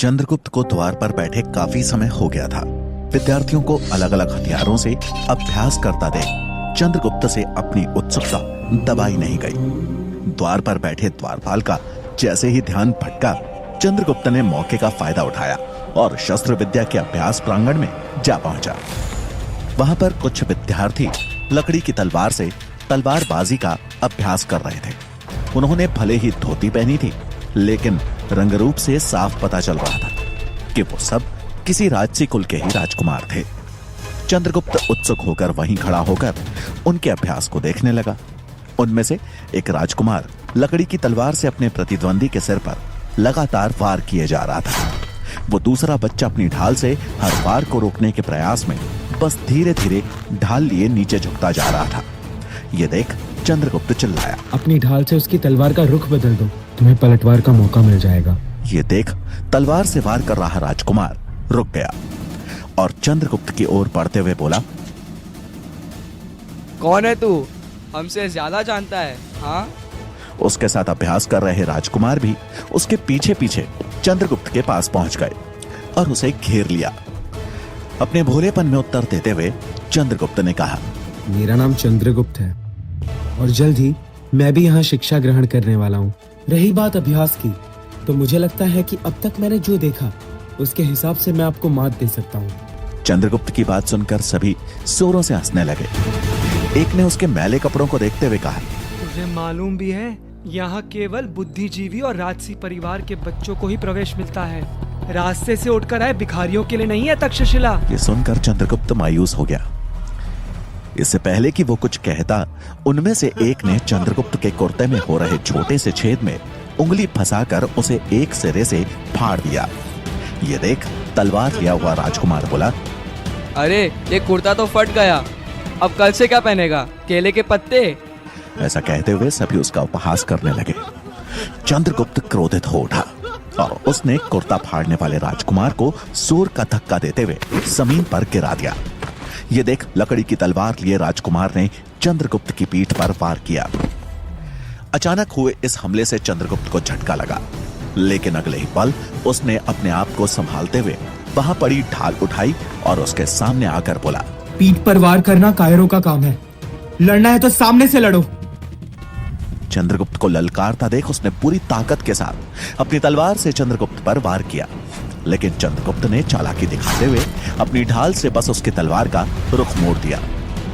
चंद्रगुप्त को द्वार पर बैठे काफी समय हो गया था। विद्यार्थियों को अलग अलग हथियारों से अभ्यास करता देख चंद्रगुप्त से अपनी उत्सुकता दबाई नहीं गई। द्वार पर बैठे द्वारपाल का जैसे ही ध्यान भटका, चंद्रगुप्त ने मौके का फायदा उठाया और शस्त्र विद्या के अभ्यास प्रांगण में जा पहुंचा। वहां पर कुछ विद्यार्थी लकड़ी की तलवार से तलवारबाजी का अभ्यास कर रहे थे। उन्होंने भले ही धोती पहनी थी, लेकिन रंगरूप से साफ पता चल रहा था कि वो सब किसी राजसी कुल के ही राजकुमार थे। चंद्रगुप्त उत्सुक होकर वहीं खड़ा होकर उनके अभ्यास को देखने लगा। उनमें से एक राजकुमार लकड़ी की तलवार से अपने प्रतिद्वंदी के सिर पर लगातार वार किए जा रहा था। वो दूसरा बच्चा अपनी ढाल से हर वार को रोकने के प्रयास में बस धीरे धीरे ढाल लिए नीचे झुकता जा रहा था। ये देख चंद्रगुप्त चिल्लाया, अपनी ढाल से उसकी तलवार का रुख बदल दो, तुम्हें पलटवार का मौका मिल जाएगा। ये देख तलवार से वार कर रहा राजकुमार रुक गया और चंद्रगुप्त की ओर बढ़ते हुए बोला, कौन है तू? हमसे ज्यादा जानता है? हाँ? उसके साथ अभ्यास कर रहे राजकुमार भी उसके पीछे पीछे चंद्रगुप्त के पास पहुंच गए और उसे घेर लिया। अपने भोलेपन में उत्तर देते हुए चंद्रगुप्त ने कहा, मेरा नाम चंद्रगुप्त है और जल्द ही मैं भी यहाँ शिक्षा ग्रहण करने वाला हूँ। रही बात अभ्यास की, तो मुझे लगता है कि अब तक मैंने जो देखा उसके हिसाब से मैं आपको मात दे सकता हूँ। चंद्रगुप्त की बात सुनकर सभी जोरों से हंसने लगे। एक ने उसके मैले कपड़ों को देखते हुए कहा, तुझे मालूम भी है यहाँ केवल बुद्धिजीवी और राजसी परिवार के बच्चों को ही प्रवेश मिलता है। रास्ते से उठकर आए भिखारियों के लिए नहीं है तक्षशिला। ये सुनकर चंद्रगुप्त मायूस हो गया। इससे पहले कि वो कुछ कहता, उनमें से एक ने चंद्रगुप्त के कुर्ते में हो रहे छोटे से छेद में उंगली फंसाकर उसे एक सिरे से फाड़ दिया। ये देख तलवार लिया हुआ राजकुमार बोला, अरे ये कुर्ता तो फट गया, अब कल से क्या पहनेगा? केले के पत्ते? ऐसा कहते हुए सभी उसका उपहास करने लगे। चंद्रगुप्त क्रोधित हो उठा और उसने कुर्ता फाड़ने वाले राजकुमार को जोर का धक्का देते हुए जमीन पर गिरा दिया। ये देख लकड़ी की तलवार लिए राजकुमार ने चंद्रगुप्त की पीठ पर वार किया। अचानक हुए इस हमले से चंद्रगुप्त को झटका लगा, लेकिन अगले ही पल उसने अपने आप को संभालते हुए वहां पड़ी ढाल उठाई और उसके सामने आकर बोला, पीठ पर वार करना कायरों का काम है, लड़ना है तो सामने से लड़ो। चंद्रगुप्त को ललकारता देख उसने पूरी ताकत के साथ अपनी तलवार से चंद्रगुप्त पर वार किया, लेकिन चंद्रगुप्त ने चालाकी दिखाते हुए अपनी ढाल से बस उसकी तलवार का रुख मोड़ दिया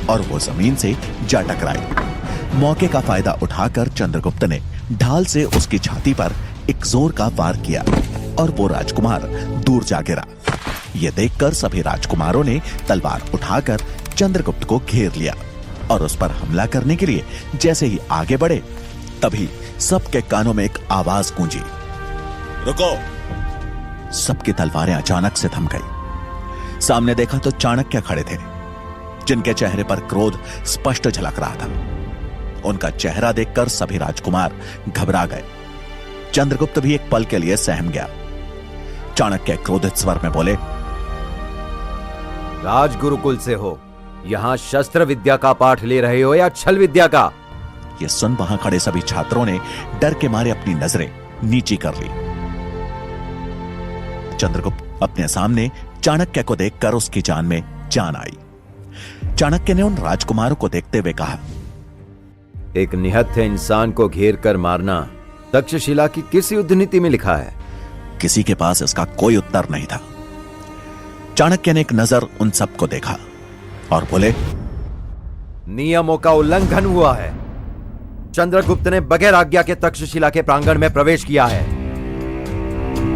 और वो जमीन से जा टकराई। मौके का फायदा उठाकर चंद्रगुप्त ने ढाल से उसकी छाती पर एक जोर का वार किया और वो राजकुमार दूर जा गिरा। ये देखकर सभी राजकुमारों ने तलवार उठाकर चंद्रगुप्त को घेर लिया और उस पर हमला करने के लिए जैसे ही आगे बढ़े, तभी सबके कानों में एक आवाज गूंजी, रुको। सबकी तलवारें अचानक से थम गई। सामने देखा तो चाणक्य खड़े थे, जिनके चेहरे पर क्रोध स्पष्ट झलक रहा था। उनका चेहरा देखकर सभी राजकुमार घबरा गए। चंद्रगुप्त भी एक पल के लिए सहम गया। चाणक्य क्रोधित स्वर में बोले, राजगुरुकुल से हो, यहाँ शस्त्र विद्या का पाठ ले रहे हो या छल विद्या का? ये सुन वहां खड़े सभी छात्रों ने डर के मारे अपनी नजरें नीची कर ली। चंद्रगुप्त अपने सामने चाणक्य को देखकर उसकी जान में जान आई। चाणक्य ने उन राजकुमारों को देखते हुए कहा, एक निहत्थे इंसान को घेर कर मारना तक्षशिला की किस युद्ध नीति में लिखा है? किसी के पास इसका कोई उत्तर नहीं था। चाणक्य ने एक नजर उन सबको देखा और बोले, नियमों का उल्लंघन हुआ है। चंद्रगुप्त ने बगैर आज्ञा के तक्षशिला के प्रांगण में प्रवेश किया है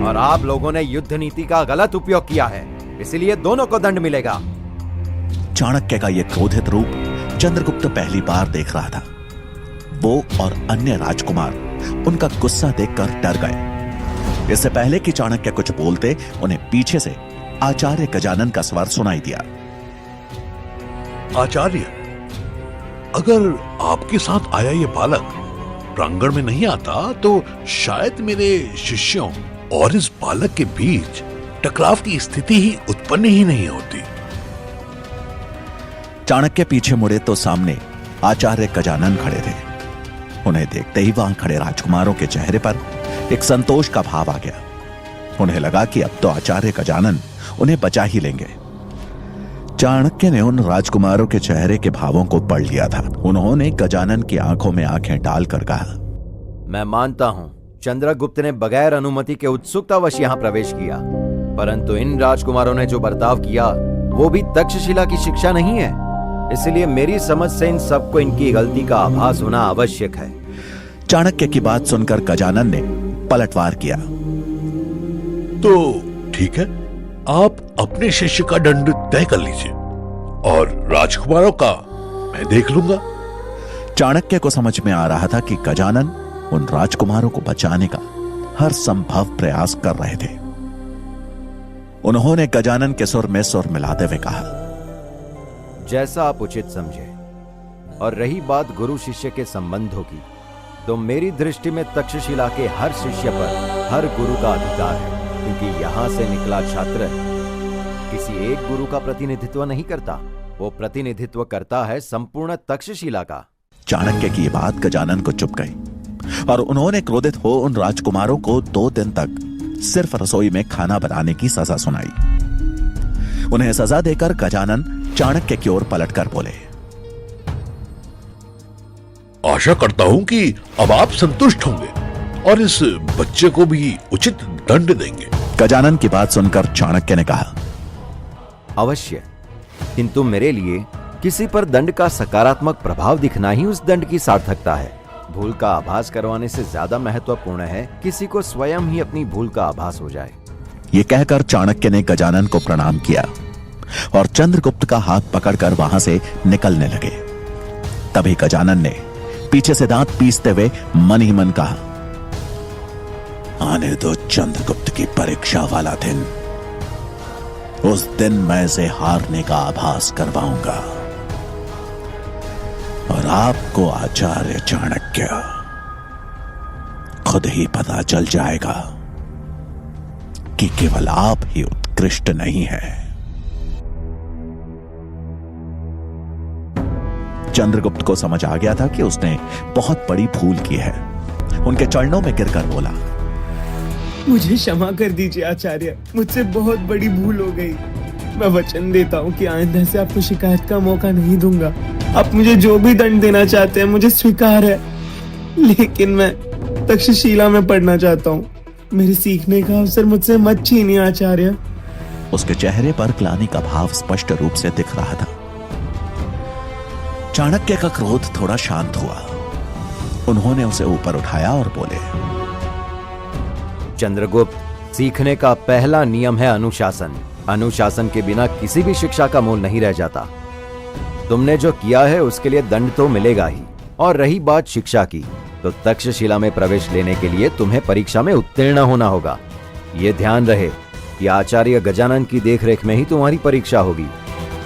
और आप लोगों ने युद्ध नीति का गलत उपयोग किया है, इसलिए दोनों को दंड मिलेगा। चाणक्य का यह क्रोधित रूप चंद्रगुप्त पहली बार देख रहा था। वो और अन्य राजकुमार उनका गुस्सा देखकर डर गए। इससे पहले कि चाणक्य कुछ बोलते, उन्हें पीछे से आचार्य गजानन का स्वर सुनाई दिया, आचार्य, अगर आपके साथ आया ये बालक प्रांगण में नहीं आता तो शायद मेरे शिष्यों और इस बालक के बीच टकराव की स्थिति ही उत्पन्न ही नहीं होती। चाणक्य पीछे मुड़े तो सामने आचार्य गजानन खड़े थे। उन्हें देखते ही वहां खड़े राजकुमारों के चेहरे पर एक संतोष का भाव आ गया। उन्हें लगा कि अब तो आचार्य गजानन उन्हें बचा ही लेंगे। चाणक्य ने उन राजकुमारों के चेहरे के भावों को पढ़ लिया था। उन्होंने गजानन की आंखों में आंखें डालकर कहा, मैं मानता हूं चंद्रगुप्त ने बगैर अनुमति के उत्सुकतावश यहां प्रवेश किया, परंतु इन राजकुमारों ने जो बर्ताव किया वो भी तक्षशिला की शिक्षा नहीं है। इसलिए मेरी समझ से इन सबको इनकी गलती का आभास होना आवश्यक है। चाणक्य की बात सुनकर गजानन ने पलटवार किया। तो ठीक है, आप अपने शिष्य का दंड तय कर लीजिए और राजकुमारों का मैं देख लूंगा। चाणक्य को समझ में आ रहा था कि गजानन उन राजकुमारों को बचाने का हर संभव प्रयास कर रहे थे। उन्होंने गजानन के सुर में सुर मिलाते हुए कहा, जैसा आप उचित समझे। और रही बात गुरु शिष्य के संबंधों की, तो मेरी दृष्टि में तक्षशिला के हर शिष्य पर हर गुरु का अधिकार है, क्योंकि यहां से निकला छात्र किसी एक गुरु का प्रतिनिधित्व नहीं करता, वो प्रतिनिधित्व करता है संपूर्ण तक्षशिला का। चाणक्य की यह बात गजानन को चुप गई और उन्होंने क्रोधित हो उन राजकुमारों को 2 दिन तक सिर्फ रसोई में खाना बनाने की सजा सुनाई। उन्हें सजा देकर गजानन चाणक्य की ओर पलटकर बोले, आशा करता हूं कि अब आप संतुष्ट होंगे और इस बच्चे को भी उचित दंड देंगे। गजानन की बात सुनकर चाणक्य ने कहा, अवश्य, किंतु मेरे लिए किसी पर दंड का सकारात्मक प्रभाव दिखना ही उस दंड की सार्थकता है। भूल का आभास करवाने से ज्यादा महत्वपूर्ण है किसी को स्वयं ही अपनी भूल का आभास हो जाए। यह कहकर चाणक्य ने गजानन को प्रणाम किया और चंद्रगुप्त का हाथ पकड़कर वहां से निकलने लगे। तभी गजानन ने पीछे से दांत पीसते हुए मन ही मन कहा, आने दो चंद्रगुप्त की परीक्षा वाला दिन। उस दिन मैं इसे हारने का आभास करवाऊंगा और आपको आचार्य चाणक्य खुद ही पता चल जाएगा कि केवल आप ही उत्कृष्ट नहीं है। चंद्रगुप्त को समझ आ गया था कि उसने बहुत बड़ी भूल की है। उनके चरणों में गिरकर बोला, मुझे क्षमा कर दीजिए आचार्य, मुझसे बहुत बड़ी भूल हो गई। मैं वचन देता हूँ कि आइंदा से आपको शिकायत का मौका नहीं दूंगा। आप मुझे जो भी दंड देना चाहते हैं मुझे स्वीकार है, लेकिन मैं तक्षशिला में पढ़ना चाहता हूँ। मेरे सीखने का अवसर मुझसे मत छीनिए आचार्य। उसके चेहरे पर ग्लानि का भाव स्पष्ट रूप से दिख रहा था। चाणक्य का क्रोध थोड़ा शांत हुआ। उन्होंने उसे ऊपर उठाया और बोले, चंद्रगुप्त, सीखने का पहला नियम है अनुशासन। अनुशासन के बिना किसी भी शिक्षा का मूल नहीं रह जाता। तुमने जो किया है उसके लिए दंड तो मिलेगा ही। और रही बात शिक्षा की, तो तक्षशिला में प्रवेश लेने के लिए तुम्हें परीक्षा में उत्तीर्ण होना होगा। यह ध्यान रहे कि आचार्य गजानन की देखरेख में ही तुम्हारी परीक्षा होगी,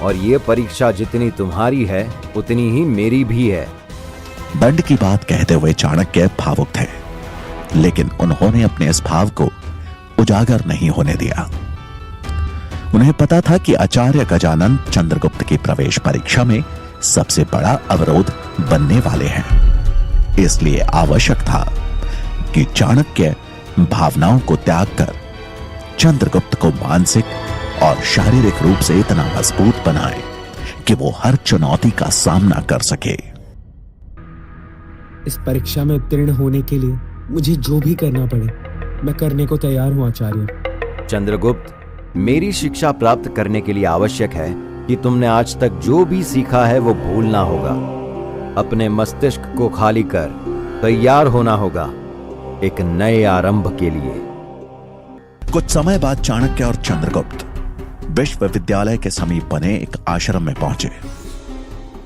और यह परीक्षा जितनी तुम्हारी है उतनी ही मेरी भी है। दंड की बात कहते हुए चाणक्य भावुक थे, लेकिन उन्होंने अपने इस भाव को उजागर नहीं होने दिया। उन्हें पता था कि आचार्य गजानन चंद्रगुप्त की प्रवेश परीक्षा में सबसे बड़ा अवरोध बनने वाले हैं। इसलिए आवश्यक था कि चाणक्य भावनाओं को त्याग कर चंद्रगुप्त को मानसिक और शारीरिक रूप से इतना मजबूत बनाए कि वो हर चुनौती का सामना कर सके। इस परीक्षा में उत्तीर्ण होने के लिए मुझे जो भी करना पड़े मैं करने को तैयार हूँ आचार्य। चंद्रगुप्त, मेरी शिक्षा प्राप्त करने के लिए आवश्यक है कि तुमने आज तक जो भी सीखा है वो भूलना होगा। अपने मस्तिष्क को खाली कर तैयार होना होगा एक नए आरंभ के लिए। कुछ समय बाद चाणक्य और चंद्रगुप्त विश्वविद्यालय के समीप बने एक आश्रम में पहुंचे।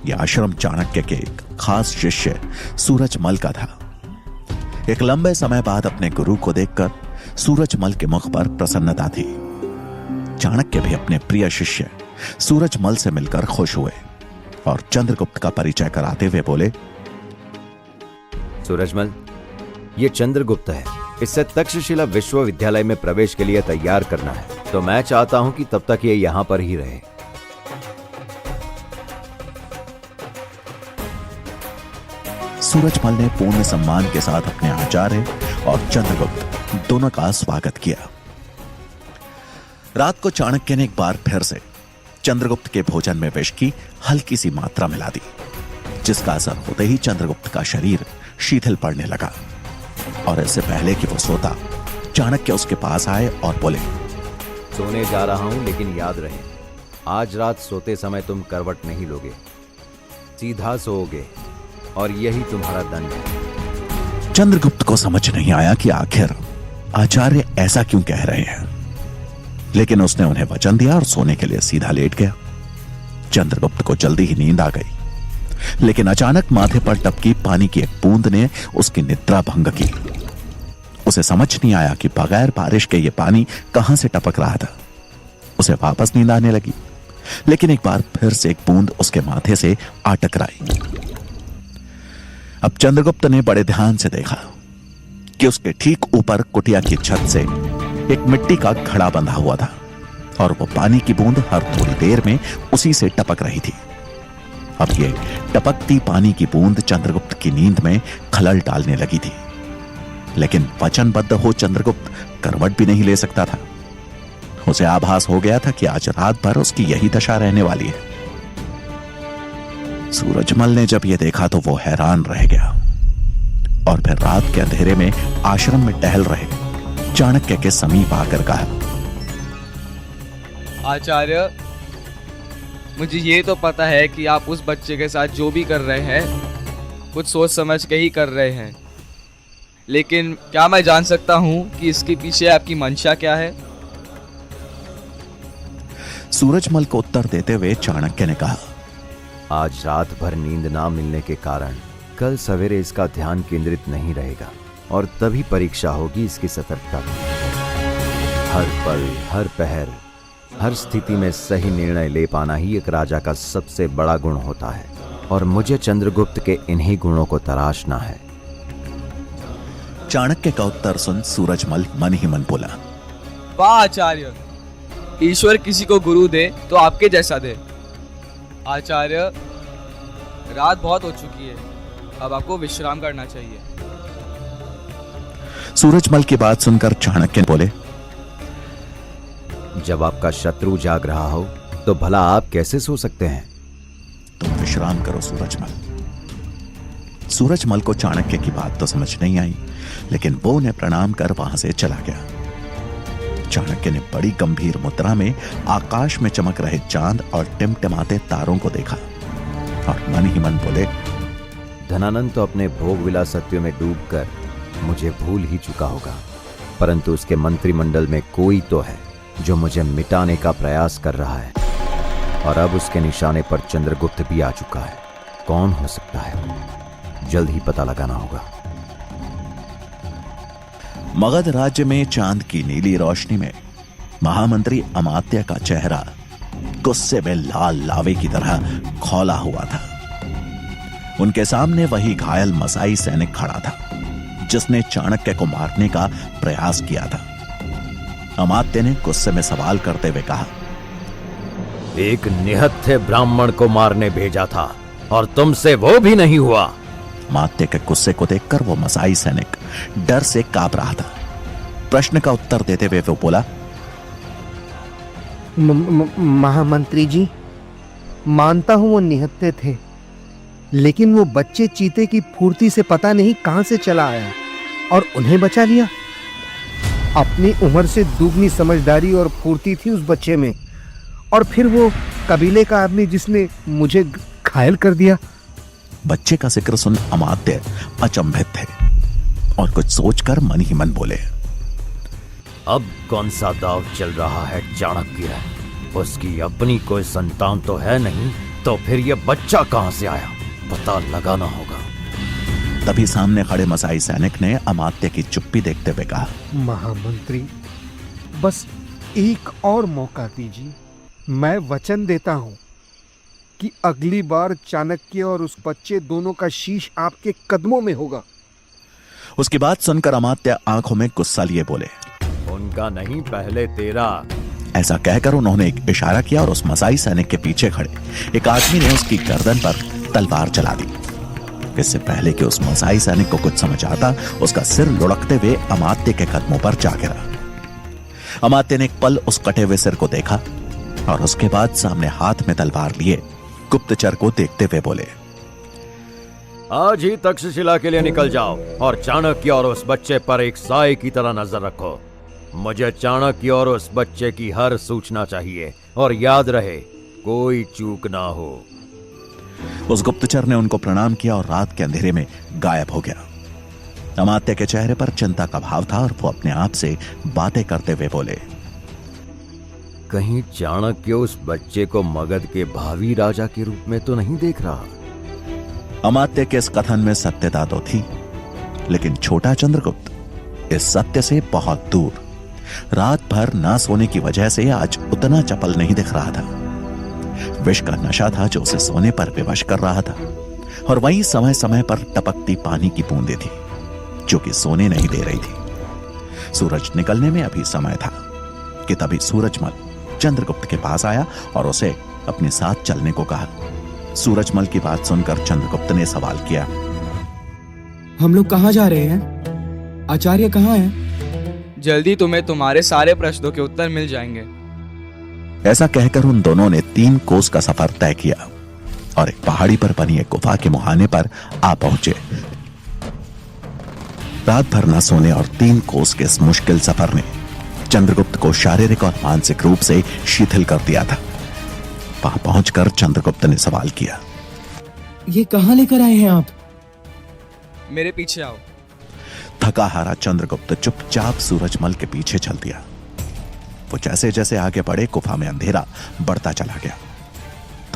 यह आश्रम चाणक्य के एक खास शिष्य सूरजमल का था। एक लंबे समय बाद अपने गुरु को देखकर सूरजमल के मुख पर प्रसन्नता थी। चाणक्य भी अपने प्रिय शिष्य सूरजमल से मिलकर खुश हुए और चंद्रगुप्त का परिचय कराते हुए बोले, सूरजमल, ये चंद्रगुप्त है। इससे तक्षशिला विश्वविद्यालय में प्रवेश के लिए तैयार करना है, तो मैं चाहता हूं कि तब तक ये यहां पर ही रहे। सूरजमल ने पूर्ण सम्मान के साथ अपने आचार्य और चंद्रगुप्त दोनों का स्वागत किया। रात को चाणक्य ने एक बार फिर से चंद्रगुप्त के भोजन में विष की हल्की सी मात्रा मिला दी, जिसका असर होते ही चंद्रगुप्त का शरीर शिथिल पड़ने लगा। और इससे पहले कि वो सोता, चाणक्य उसके पास आए और बोले, सोने जा रहा हूं, लेकिन याद रहे आज रात सोते समय तुम करवट नहीं लोगे, सीधा सोओगे और यही तुम्हारा दंड है। चंद्रगुप्त को समझ नहीं आया कि आखिर आचार्य ऐसा क्यों कह रहे हैं, लेकिन उसने उन्हें वचन दिया और सोने के लिए सीधा लेट गया। चंद्रगुप्त को जल्दी ही नींद आ गई, लेकिन अचानक माथे पर टपकी पानी की एक बूंद ने उसकी निद्रा भंग की। उसे समझ नहीं आया कि बगैर बारिश के ये पानी कहां से टपक रहा था। उसे वापस नींद आने लगी, लेकिन एक बार फिर से एक बूंद उसके माथे से आ टकराई। अब चंद्रगुप्त ने बड़े ध्यान से देखा कि उसके ठीक ऊपर कुटिया की छत से एक मिट्टी का घड़ा बंधा हुआ था और वो पानी की बूंद हर थोड़ी देर में उसी से टपक रही थी। अब ये टपकती पानी की बूंद चंद्रगुप्त की नींद में खलल डालने लगी थी, लेकिन वचनबद्ध हो चंद्रगुप्त करवट भी नहीं ले सकता था। उसे आभास हो गया था कि आज रात भर उसकी यही दशा रहने वाली है। सूरजमल ने जब यह देखा तो वो हैरान रह गया और फिर रात के अंधेरे में आश्रम में टहल रहे चाणक्य के समीप आकर कहा, आचार्य, मुझे ये तो पता है कि आप उस बच्चे के साथ जो भी कर रहे हैं कुछ सोच समझ के ही कर रहे हैं, लेकिन क्या मैं जान सकता हूं कि इसके पीछे आपकी मंशा क्या है? सूरजमल को उत्तर देते हुए चाणक्य ने कहा, आज रात भर नींद ना मिलने के कारण कल सवेरे इसका ध्यान केंद्रित नहीं रहेगा और तभी परीक्षा होगी इसकी सतर्कता की। हर पल, हर पहर, हर स्थिति में सही निर्णय ले पाना ही एक राजा का सबसे बड़ा गुण होता है और मुझे चंद्रगुप्त के इन्हीं गुणों को तराशना है। चाणक्य का उत्तर सुन सूरजमल मन ही मन बोला, वाह आचार्य, ईश्वर किसी को गुरु दे तो आपके जैसा दे। आचार्य, रात बहुत हो चुकी है, अब आपको विश्राम करना चाहिए। सूरजमल की बात सुनकर चाणक्य बोले, जब आपका शत्रु जाग रहा हो तो भला आप कैसे सो सकते हैं? तुम विश्राम करो सूरजमल। सूरजमल को चाणक्य की बात तो समझ नहीं आई, लेकिन वो उन्हें प्रणाम कर वहां से चला गया। चाणक्य ने बड़ी गंभीर मुद्रा में आकाश में चमक रहे चांद और टिमटिमाते तारों को देखा और मन ही मन बोले, धनानंद तो अपने भोग विलासत्व में डूबकर मुझे भूल ही चुका होगा, परंतु उसके मंत्रिमंडल में कोई तो है जो मुझे मिटाने का प्रयास कर रहा है और अब उसके निशाने पर चंद्रगुप्त भी आ चुका है। कौन हो सकता है? जल्द ही पता लगाना होगा। मगध राज्य में चांद की नीली रोशनी में महामंत्री अमात्य का चेहरा गुस्से में लाल लावे की तरह खौला हुआ था। उनके सामने वही घायल मसाई सैनिक खड़ा था जिसने चाणक्य को मारने का प्रयास किया था। अमात्य ने गुस्से में सवाल करते हुए कहा, एक निहत्थे ब्राह्मण को मारने भेजा था और तुमसे वो भी नहीं हुआ। अमात्य के गुस्से को देखकर वो मसाई सैनिक डर से कांप रहा था। प्रश्न का उत्तर देते हुए वो बोला, महामंत्री जी, मानता हूं वो निहत्थे थे, लेकिन वो बच्चे चीते की फुर्ती से पता नहीं कहां से चला आया और उन्हें बचा लिया। अपनी उम्र से दुगनी समझदारी और फुर्ती थी उस बच्चे में, और फिर वो कबीले का आदमी जिसने मुझे घायल कर दिया। बच्चे का जिक्र सुन अमात्य अचंभित थे और कुछ सोचकर मन ही मन बोले, अब कौन सा दाव चल रहा है चाणक्य? उसकी अपनी कोई संतान तो है नहीं, तो फिर यह बच्चा कहां से आया? पता लगाना होगा। तभी सामने खड़े मसाई सैनिक ने अमात्य की चुप्पी देखते हुए कहा, महामंत्री, बस एक और मौका दीजिए। मैं वचन देता हूं कि अगली बार चाणक्य और उस बच्चे दोनों का शीश आपके कदमों में होगा। उसकी बात सुनकर अमात्य आंखों में गुस्सा लिए बोले, उनका नहीं, पहले तेरा। ऐसा कहकर उन्होंने एक इशारा किया और उस मसाई सैनिक के पीछे खड़े एक आदमी ने उसकी गर्दन पर तलवार चला दी। इससे पहले कि उस मसाई सैनिक को कुछ समझ आता, उसका सिर लुढ़कते हुए अमात्य के कदमों पर जा गिरा। अमात्य ने एक पल उस कटे हुए सिर को देखा और उसके बाद सामने हाथ में तलवार लिए गुप्तचर को देखते हुए बोले, आज ही तक्षशिला के लिए निकल जाओ और चाणक्य और उस बच्चे पर एक साए की तरह नजर रखो। मुझे चाणक्य और उस बच्चे की हर सूचना चाहिए और याद रहे कोई चूक ना हो। उस गुप्तचर ने उनको प्रणाम किया और रात के अंधेरे में गायब हो गया। अमात्य के चेहरे पर चिंता का भाव था और वो अपने आप से बातें करते हुए बोले, कहीं चाणक्य उस बच्चे को मगध के भावी राजा के रूप में तो नहीं देख रहा। अमात्य के इस कथन में सत्यता तो थी, लेकिन छोटा चंद्रगुप्त इस सत्य से बहुत दूर, रात भर ना सोने की वजह से आज उतना चपल नहीं दिख रहा था। विष का नशा था जो उसे सोने पर विवश कर रहा था, और वहीं समय समय पर टपकती पानी की बूंदें थी जो कि सोने नहीं दे रही थी। सूरज निकलने में अभी समय था कि तभी सूरजमल चंद्रगुप्त के पास आया और उसे अपने साथ चलने को कहा। सूरजमल की बात सुनकर चंद्रगुप्त ने सवाल किया, हम लोग कहाँ जा रहे हैं? आचार्य कहाँ हैं? जल्दी तुम्हें तुम्हारे सारे प्रश्नों के उत्तर मिल जाएंगे। ऐसा कहकर उन दोनों ने 3 कोस का सफर तय किया और एक पहाड़ी पर बनी एक गुफा के मुहाने पर आ पहुंचे। रात भर न सोने और 3 कोस के इस मुश्किल सफर ने चंद्रगुप्त को शारीरिक और मानसिक रूप से शिथिल कर दिया था। वहां पहुंचकर चंद्रगुप्त ने सवाल किया, ये कहाँ लेकर आए हैं आप? मेरे पीछे आओ। थका हारा चंद्रगुप्त चुपचाप सूरजमल के पीछे चल दिया। वो जैसे जैसे आगे बढ़े गुफा में अंधेरा बढ़ता चला गया।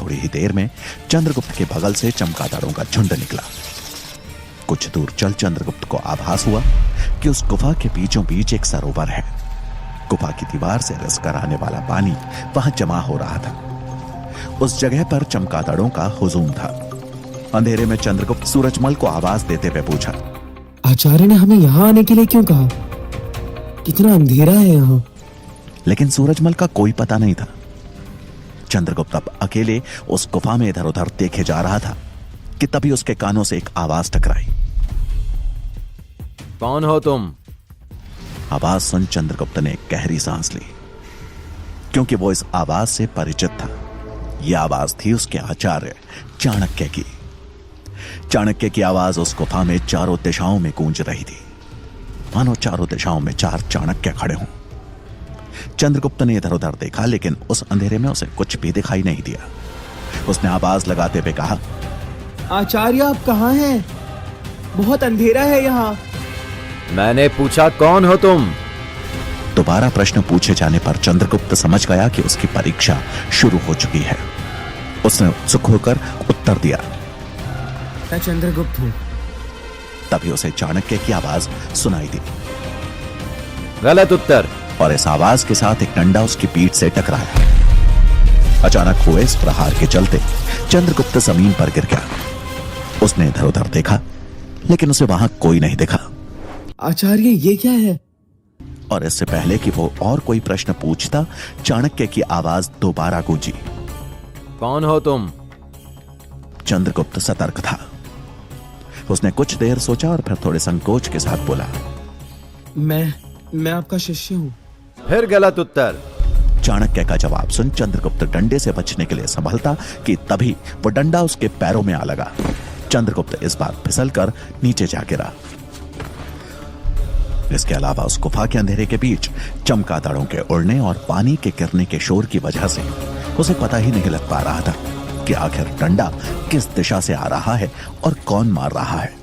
थोड़ी ही देर में चंद्रगुप्त के बगल से चमगादड़ों का झुंड निकला। कुछ दूर चल चंद्रगुप्त को आभास हुआ कि उस गुफा के बीचों बीच एक सरोवर है। गुफा की दीवार से रिस कर आने वाला पानी वहां जमा हो रहा था। उस जगह पर चमगादड़ों का हुजूम था। अंधेरे में चंद्रगुप्त सूरजमल को आवाज देते हुए पूछा, आचार्य ने हमें यहाँ आने के लिए क्यों कहा? कितना अंधेरा है यहाँ। लेकिन सूरजमल का कोई पता नहीं था। चंद्रगुप्त अब अकेले उस गुफा में इधर उधर देखे जा रहा था कि तभी उसके कानों से एक आवाज टकराई। कौन हो तुम? आवाज सुन चंद्रगुप्त ने एक गहरी सांस ली, क्योंकि वो इस आवाज से परिचित था। यह आवाज थी उसके आचार्य चाणक्य की। चाणक्य की आवाज उस गुफा में चारों दिशाओं में गूंज रही थी, मानो चारों दिशाओं में 4 चाणक्य खड़े हों। चंद्रगुप्त ने इधर उधर देखा, लेकिन उस अंधेरे में उसे कुछ भी दिखाई नहीं दिया। उसने आवाज लगाते हुए कहा, आचार्य आप कहाँ हैं? बहुत अंधेरा है यहाँ। मैंने पूछा कौन हो तुम? दोबारा प्रश्न पूछे जाने पर चंद्रगुप्त समझ गया कि उसकी परीक्षा शुरू हो चुकी है। उसने उत्सुक होकर उत्तर दिया, मैं चंद्रगुप्त हूँ। तभी उसे चाणक्य की आवाज सुनाई दी। गलत उत्तर। और इस आवाज के साथ एक डंडा उसकी पीठ से टकराया। अचानक हुए इस प्रहार के चलते चंद्रगुप्त जमीन पर गिर गया। उसने इधर उधर देखा, लेकिन उसे वहां कोई नहीं दिखा। आचार्य ये क्या है? और इससे पहले कि वो और कोई प्रश्न पूछता, चाणक्य की आवाज दोबारा गूंजी। कौन हो तुम? चंद्रगुप्त सतर्क था। उसने कुछ देर सोचा और फिर थोड़े संकोच के साथ बोला, मैं आपका शिष्य हूँ। फिर गलत उत्तर। चाणक्य का जवाब सुन चंद्रगुप्त डंडे से बचने के लिए संभलता कि तभी वो डंडा उसके पैरों में आ लगा। चंद्रगुप्त इस बार फिसलकर नीचे जा गिरा। इसके अलावा उस गुफा के अंधेरे के बीच चमगादड़ों के उड़ने और पानी के गिरने के शोर की वजह से उसे पता ही नहीं लग पा रहा था कि आखिर डंडा किस दिशा से आ रहा है और कौन मार रहा है।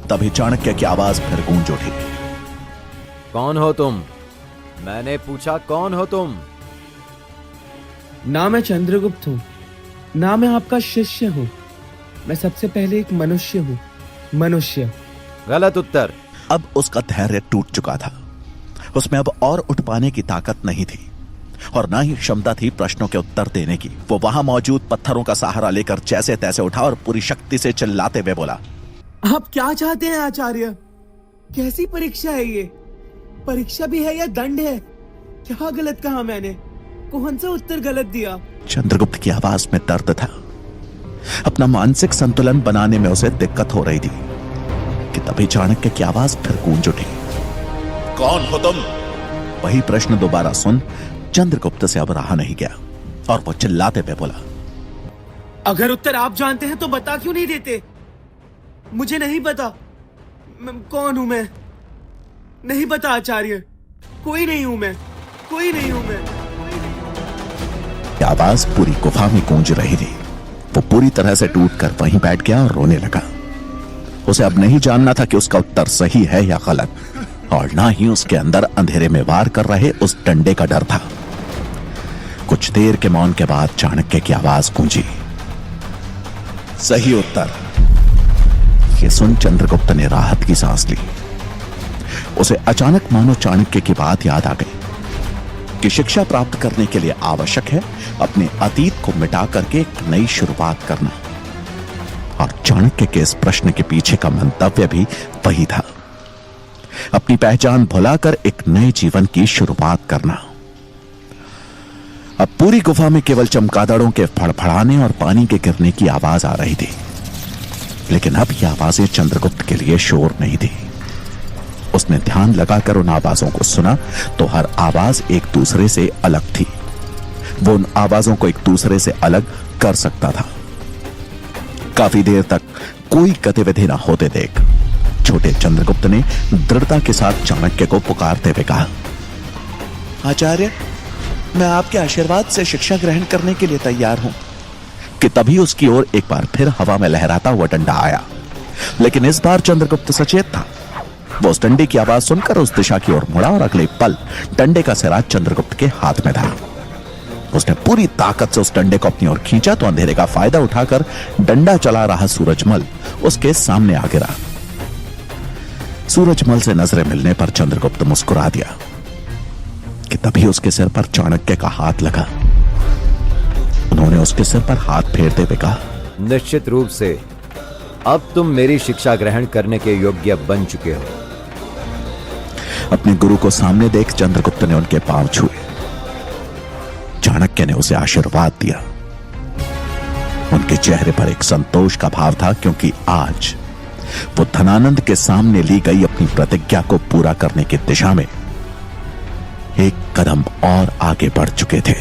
तभी चाणक्य की आवाज फिर गूंज उठी, कौन हो तुम? मैंने पूछा कौन हो तुम? ना मैं चंद्रगुप्त हूँ, ना मैं आपका शिष्य हूँ। मैं सबसे पहले एक मनुष्य हूँ। मनुष्य। गलत उत्तर। अब उसका धैर्य टूट चुका था। उसमें अब और उठ पाने की ताकत नहीं थी और ना ही क्षमता थी प्रश्नों के उत्तर देने की। वो वहां मौजूद पत्थरों का सहारा लेकर जैसे तैसे उठा और पूरी शक्ति से चिल्लाते हुए बोला, आप क्या चाहते हैं आचार्य? कैसी परीक्षा है ये? परीक्षा भी है या दंड है? क्या गलत कहा मैंने? कौन सा उत्तर गलत दिया? चंद्रगुप्त की आवाज में दर्द था। अपना मानसिक संतुलन बनाने में उसे दिक्कत हो रही थी कि तभी चाणक्य की आवाज फिर गूंज उठी, कौन हो तुम? वही प्रश्न दोबारा सुन चंद्रगुप्त से अब रहा नहीं गया और वो चिल्लाते पे बोला, अगर उत्तर आप जानते हैं तो बता क्यों नहीं देते? मुझे नहीं पता। कौन हूं मैं? नहीं पता आचार्य। कोई नहीं हूं मैं। कोई नहीं हूं मैं। आवाज पूरी गुफा में गूंज रही थी। वो पूरी तरह से टूटकर वहीं बैठ गया और रोने लगा। उसे अब नहीं जानना था कि उसका उत्तर सही है या गलत, और ना ही उसके अंदर अंधेरे में वार कर रहे उस डंडे का डर था। कुछ देर के मौन के बाद चाणक्य की आवाज गूंजी, सही उत्तर। ये सुन चंद्रगुप्त ने राहत की सांस ली। उसे अचानक मानो चाणक्य की बात याद आ गई कि शिक्षा प्राप्त करने के लिए आवश्यक है अपने अतीत को मिटा करके एक नई शुरुआत करना, और चाणक्य के इस प्रश्न के पीछे का मंतव्य भी वही था, अपनी पहचान भुलाकर एक नए जीवन की शुरुआत करना। अब पूरी गुफा में केवल चमगादड़ों के फड़फड़ाने और पानी के गिरने की आवाज आ रही थी, लेकिन अब ये आवाजें चंद्रगुप्त के लिए शोर नहीं थी। उसने ध्यान लगाकर उन आवाजों को सुना तो हर आवाज एक दूसरे से अलग थी। वो उन आवाजों को एक दूसरे से अलग कर सकता था। काफी देर तक कोई गतिविधि ना होते देख छोटे चंद्रगुप्त ने दृढ़ता के साथ चाणक्य को पुकारते हुए कहा, आचार्य, मैं आपके आशीर्वाद से शिक्षा ग्रहण करने के लिए तैयार हूं। कि तभी उसकी ओर एक बार फिर हवा में लहराता हुआ डंडा आया, लेकिन इस बार चंद्रगुप्त सचेत था। वो उस डंडे की आवाज सुनकर उस दिशा की ओर मुड़ा और अगले पल डंडे का सिरा चंद्रगुप्त के हाथ में था। उसने पूरी ताकत से उस डंडे को अपनी ओर खींचा तो अंधेरे का फायदा उठाकर डंडा चला रहा सूरजमल उसके सामने आ गिरा। सूरजमल से नजरें मिलने पर चंद्रगुप्त मुस्कुरा दिया कि तभी उसके सिर पर चाणक्य का हाथ लगा। उन्होंने उसके सिर पर हाथ फेरते हुए कहा, निश्चित रूप से अब तुम मेरी शिक्षा ग्रहण करने के योग्य बन चुके हो। अपने गुरु को सामने देख चंद्रगुप्त ने उनके पांव छुए। चाणक्य ने उसे आशीर्वाद दिया। उनके चेहरे पर एक संतोष का भाव था, क्योंकि आज वो धनानंद के सामने ली गई अपनी प्रतिज्ञा को पूरा करने की दिशा में एक कदम और आगे बढ़ चुके थे।